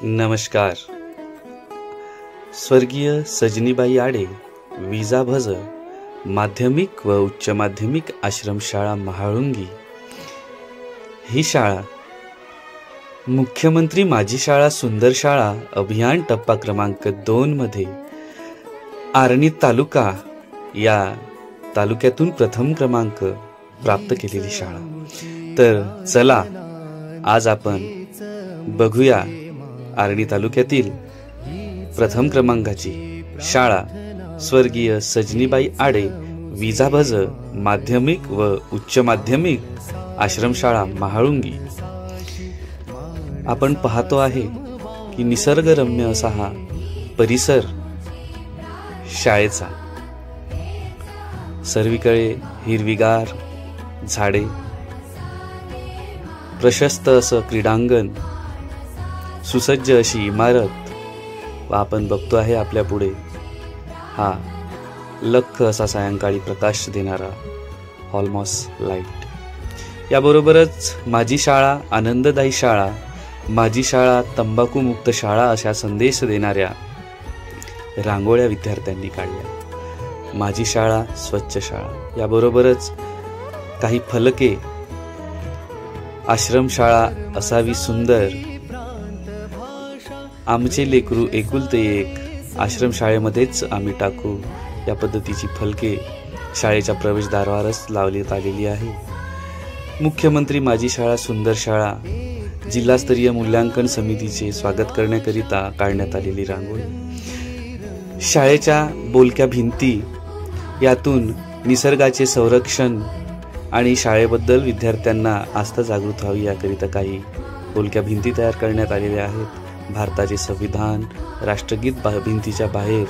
नमस्कार. स्वर्गीय सजनीबाई आडे विजा भज माध्यमिक व उच्च माध्यमिक आश्रमशाळा महाळुंगी ही शाळा मुख्यमंत्री माझी शाळा सुंदर शाळा अभियान टप्पा क्रमांक 2 मध्ये आर्णी तालुका या तालुक्यातून प्रथम क्रमांक प्राप्त केलेली शाळा. तर चला आज आपण बघूया आर्णी तालुक्यातील प्रथम क्रमांकाची शाळा स्वर्गीय सजनीबाई आडे विजा भज माध्यमिक व उच्च माध्यमिक आश्रमशाळा महाळुंगी. आपण पाहतो आहे की निसर्गरम्य असा हा परिसर शाळेचा. सर्वीकडे हिरवीगार झाडे, प्रशस्त असं क्रीडांगण, सुसज्ज अशी इमारत व आपण बघतो आहे आपल्या पुढे हा लख्ख असा सायंकाळी प्रकाश देणारा हॉलमॉस लाईट. याबरोबरच माझी शाळा आनंददायी शाळा, माझी शाळा तंबाखू मुक्त शाळा अशा संदेश देणाऱ्या रांगोळ्या विद्यार्थ्यांनी काढल्या. माझी शाळा स्वच्छ शाळा याबरोबरच काही फलके, आश्रमशाळा असावी सुंदर, आमचे लेकरू एकुलते एक, आश्रमशाळेमध्येच आम्ही टाकू या पद्धतीची फलके शाळेच्या प्रवेशद्वारावरच लावण्यात आलेली आहे. मुख्यमंत्री माझी शाळा सुंदर शाळा जिल्हास्तरीय मूल्यांकन समितीचे स्वागत करण्याकरिता काढण्यात आलेली रांगोळी. शाळेच्या बोलक्या भिंती यातून निसर्गाचे संरक्षण आणि शाळेबद्दल विद्यार्थ्यांना आस्था जागृत व्हावी याकरिता काही बोलक्या भिंती तयार करण्यात आलेल्या आहेत. भारताचे संविधान, राष्ट्रगीत भिंतीच्या बाहेर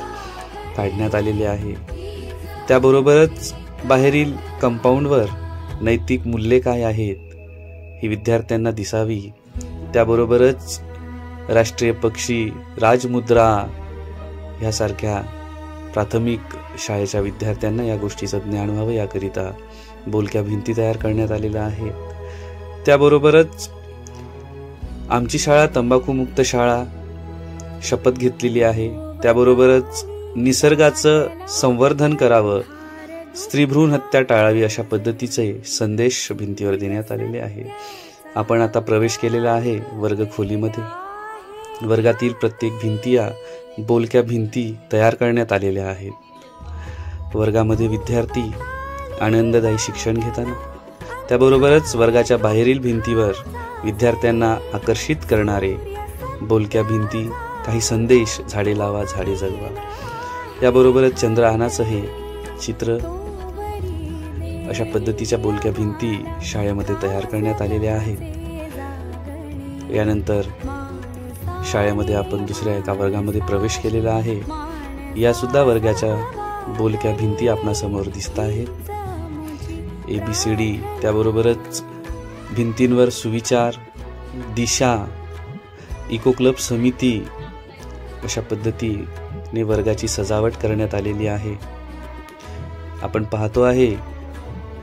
काढण्यात आलेले आहे. त्याबरोबरच बाहेरील कंपाऊंडवर नैतिक मूल्ये काय आहेत ही विद्यार्थ्यांना दिसावी. त्याबरोबरच राष्ट्रीय पक्षी, राजमुद्रा ह्यासारख्या प्राथमिक शाळेच्या विद्यार्थ्यांना या गोष्टीचं ज्ञान व्हावं याकरिता बोलक्या भिंती तयार करण्यात आलेल्या आहेत. त्याबरोबरच आमची शाळा तंबाखू मुक्त शाळा शपथ घेतलेली आहे. त्याबरोबरच निसर्गाचं संवर्धन करावं, स्त्रीभ्रूण हत्या टाळावी अशा पद्धतीचे संदेश भिंतीवर देण्यात आलेले आहे. आपण आता प्रवेश केलेला आहे वर्गखोलीमध्ये. वर्गातील प्रत्येक भिंती या बोलक्या भिंती तयार करण्यात आलेल्या आहेत. वर्गामध्ये विद्यार्थी आनंददायी शिक्षण घेताना, त्याबरोबरच वर्गाच्या बाहेरील भिंतीवर विद्यार्थ्यांना आकर्षित करणारे बोलक्या भिंती, काही संदेश, झाडे लावा झाडे जगवा. याबरोबरच चंद्रयानाचं हे चित्र अशा पद्धतीच्या बोलक्या भिंती शाळेमध्ये तयार करण्यात आलेल्या आहेत. यानंतर शाळेमध्ये आपण दुसऱ्या एका वर्गामध्ये प्रवेश केलेला आहे. या सुद्धा वर्गाच्या बोलक्या भिंती आपणासमोर दिसत आहेत. ABCD, त्याबरोबरच भिंतींवर सुविचार, दिशा, इको क्लब समिती अशा पद्धतीने वर्गाची सजावट करण्यात आलेली आहे. आपण पाहतो आहे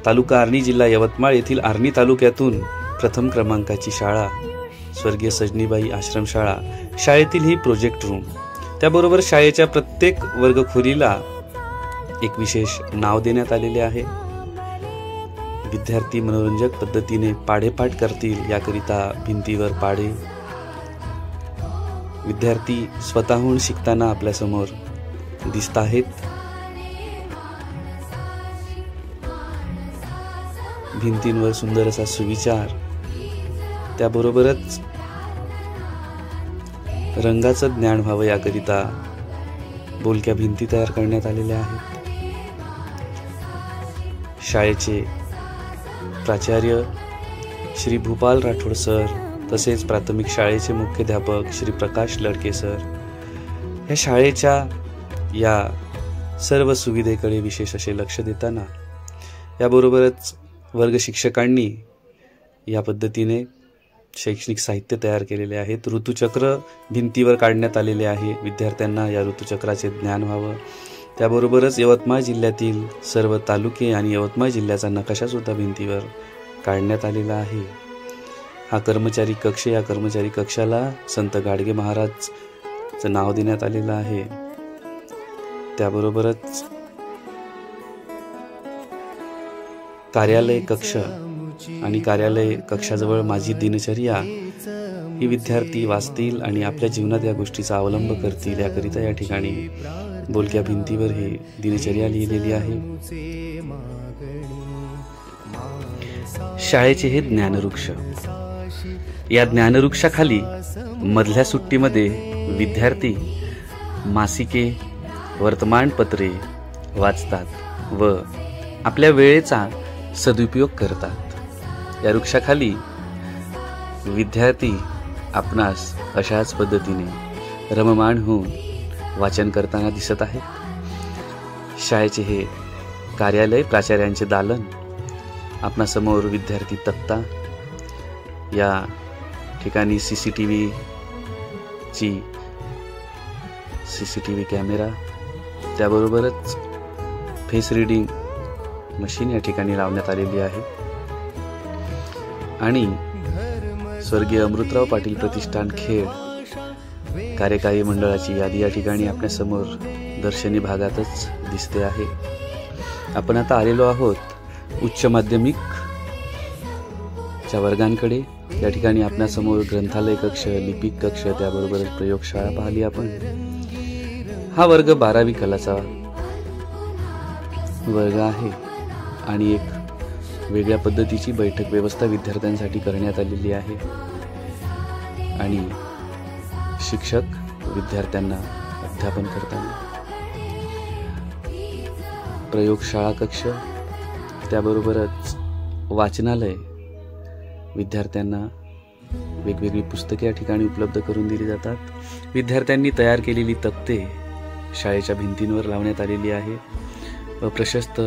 तालुका आर्णी, जिल्हा यवतमाळ येथील आर्णी तालुक्यातून प्रथम क्रमांकाची शाळा स्वर्गीय सजनीबाई आश्रमशाळा. शाळेतील ही प्रोजेक्ट रूम, त्याबरोबर शाळेच्या प्रत्येक वर्गखोलीला एक विशेष नाव देण्यात आलेले आहे. विद्यार्थी मनोरंजक पद्धतीने पाढेपाठ करतील याकरिता भिंतीवर पाढे, विद्यार्थी स्वतःहून शिकताना आपल्यासमोर दिसत आहेत. भिंतींवर सुंदर असा सुविचार, त्याबरोबरच रंगाचं ज्ञान व्हावं याकरिता बोलक्या भिंती तयार करण्यात आलेल्या आहेत. शाळेचे प्राचार्य श्री भूपाल राठोड सर, तसेच प्राथमिक शाळेचे मुख्याध्यापक श्री प्रकाश लडके सर या शाळेच्या या सर्व सुविधेकडे विशेष असे लक्ष देताना, याबरोबरच वर्ग शिक्षकांनी या पद्धतीने शैक्षणिक साहित्य तयार केलेले आहेत. ऋतुचक्र भिंतीवर काढण्यात आलेले आहे. विद्यार्थ्यांना या ऋतुचक्राचे ज्ञान व्हावं. त्याबरोबरच यवतमाळ जिल्ह्यातील सर्व तालुके आणि यवतमाळ जिल्ह्याचा नकाशा सुद्धा भिंतीवर काढण्यात आलेला आहे. हा कर्मचारी कक्ष, या कर्मचारी कक्षाला संत गाडगे महाराजचं नाव देण्यात आलेलं आहे. त्याबरोबरच कार्यालय कक्ष आणि कार्यालय कक्षाजवळ माझी दिनचर्या ही विद्यार्थी वाचतील आणि आपल्या जीवनात या गोष्टीचा अवलंब करतील याकरिता या ठिकाणी बोलक्या भिंतीवर ही दिनचर्या लिहिलेली आहे. शाळेचे हे ज्ञानवृक्ष. या ज्ञानवृक्षाखाली मधल्या सुट्टीमध्ये विद्यार्थी मासिके, वर्तमानपत्रे वाचतात व आपल्या वेळेचा सदुपयोग करतात. या वृक्षाखाली विद्यार्थी आपणास अशाच पद्धतीने रममाण होऊन वाचन करताना दिसत आहेत. शाळेचे हे कार्यालय, प्राचार्यांचे दालन, आपणासमोर विद्यार्थी तक्ता, या ठिकाणी सीसीटीव्ही कॅमेरा, त्याबरोबरच फेस रीडिंग मशीन या ठिकाणी लावण्यात आलेली आहे. आणि स्वर्गीय अमृतराव पाटील प्रतिष्ठान खेड कार्यकारी मंडळाची यादी या ठिकाणी आपल्यासमोर दर्शनी भागातच दिसते आहे. आपण आता आलेलो आहोत उच्च माध्यमिक च्या वर्गांकडे. या ठिकाणी आपल्यासमोर ग्रंथालय कक्ष, लिपिक कक्ष, त्याबरोबरच प्रयोगशाळा पाहिली आपण. हा वर्ग 12वी कलाचा वर्ग आहे आणि एक वेगळ्या पद्धतीची बैठक व्यवस्था विद्यार्थ्यांसाठी करण्यात आलेली आहे. आणि शिक्षक विद्यार्थ्यांना अध्यापन करताना प्रयोगशाळा कक्ष, त्याबरोबरच वाचनालय, विद्यार्थ्यांना वेगवेगळी पुस्तके या ठिकाणी उपलब्ध करून दिली जातात. विद्यार्थ्यांनी तयार केलेली तक्ते शाळेच्या भिंतींवर लावण्यात आलेली आहे व प्रशस्त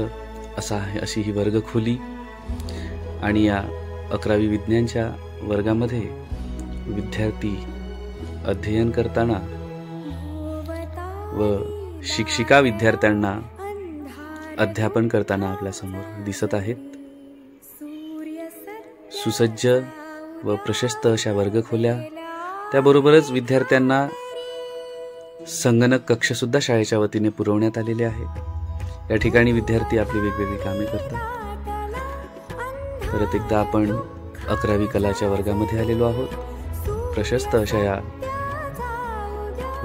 अशी ही वर्गखोली. आणि या 11वी विज्ञानच्या वर्गामध्ये विद्यार्थी अध्ययन करताना व शिक्षिका विद्यार्थ्यांना अध्यापन करताना आपल्या समोर दिसत आहेत. सुसज्ज व प्रशस्त अशा वर्गखोल्या, त्याबरोबरच विद्यार्थ्यांना संगणक कक्ष सुद्धा शाळेच्या वतीने पुरवण्यात आलेले आहे. या ठिकाणी विद्यार्थी आपली वेगवेगळी कामे करतात. परत एकदा आपण 11वी कलाच्या वर्गामध्ये आलेलो आहोत. प्रशस्त अशा या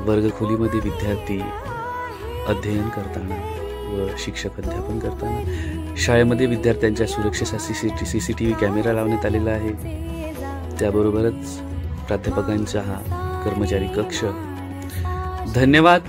वर्गखोलीमध्ये विद्यार्थी अध्ययन करताना व शिक्षक अध्यापन करताना. शाळेमध्ये विद्यार्थ्यांच्या सुरक्षेसाठी सीसीटीव्ही कॅमेरा लावण्यात आलेला आहे. त्याबरोबरच प्राध्यापकांचा हा कर्मचारी कक्ष. धन्यवाद.